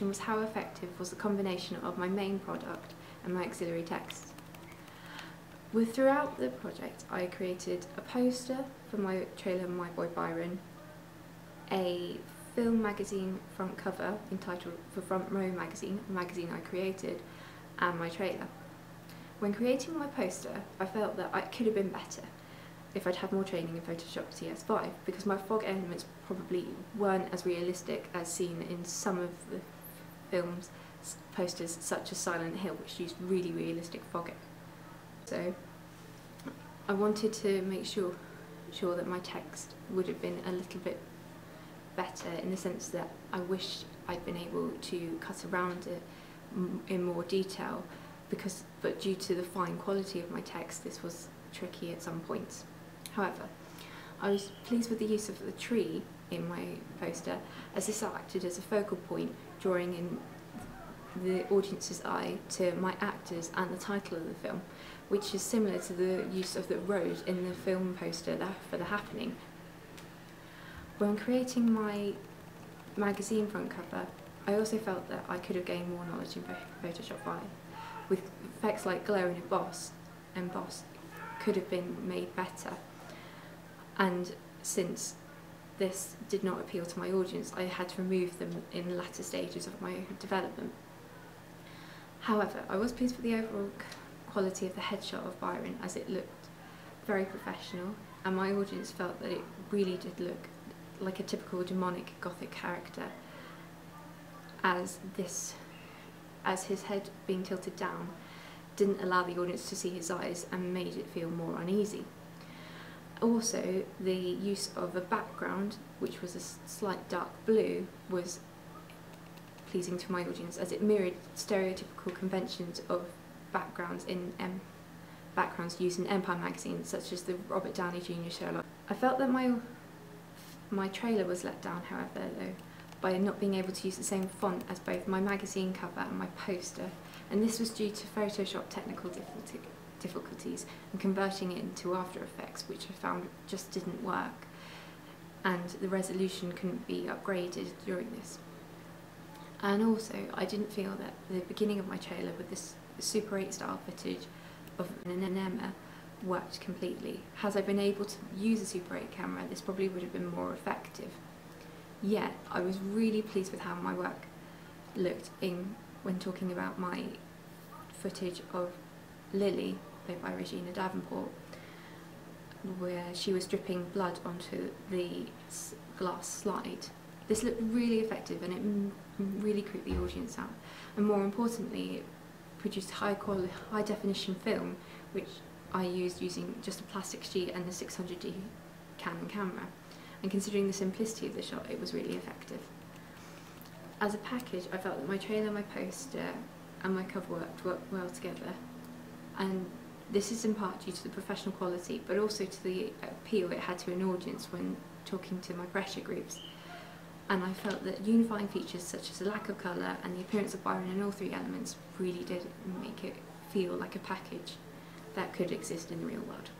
question was how effective was the combination of my main product and my auxiliary text. Throughout the project I created a poster for my trailer My Boy Byron, a film magazine front cover entitled For Front Row Magazine, a magazine I created, and my trailer. When creating my poster, I felt that it could have been better if I'd had more training in Photoshop CS5, because my fog elements probably weren't as realistic as seen in some of the film's posters, such as Silent Hill, which used really realistic fog. So I wanted to make sure that my text would have been a little bit better, in the sense that I wish I'd been able to cut around it in more detail, but due to the fine quality of my text, this was tricky at some points. However, I was pleased with the use of the tree in my poster, as this acted as a focal point, drawing in the audience's eye to my actors and the title of the film, which is similar to the use of the road in the film poster for The Happening. When creating my magazine front cover, I also felt that I could have gained more knowledge in Photoshop 5, with effects like glow and emboss could have been made better. And since this did not appeal to my audience, I had to remove them in the latter stages of my development. However, I was pleased with the overall quality of the headshot of Byron, as it looked very professional, and my audience felt that it really did look like a typical demonic gothic character, as his head being tilted down didn't allow the audience to see his eyes and made it feel more uneasy. Also, the use of a background, which was a slight dark blue, was pleasing to my audience, as it mirrored stereotypical conventions of backgrounds used in Empire magazines, such as the Robert Downey Jr. Sherlock. I felt that my trailer was let down, however, though, by not being able to use the same font as both my magazine cover and my poster, and this was due to Photoshop technical difficulties and converting it into After Effects, which I found just didn't work, and the resolution couldn't be upgraded during this. And also, I didn't feel that the beginning of my trailer with this Super 8 style footage of an Emma worked completely. Had I been able to use a Super 8 camera, this probably would have been more effective. Yet, I was really pleased with how my work looked when talking about my footage of Lily, played by Regina Davenport, where she was dripping blood onto the glass slide. This looked really effective, and it really creeped the audience out. And more importantly, it produced high definition film, which I used using just a plastic sheet and the 600D Canon camera. And considering the simplicity of the shot, it was really effective. As a package, I felt that my trailer, my poster and my cover worked well together, and this is in part due to the professional quality, but also to the appeal it had to an audience when talking to my pressure groups. And I felt that unifying features such as the lack of colour and the appearance of Byron in all three elements really did make it feel like a package that could exist in the real world.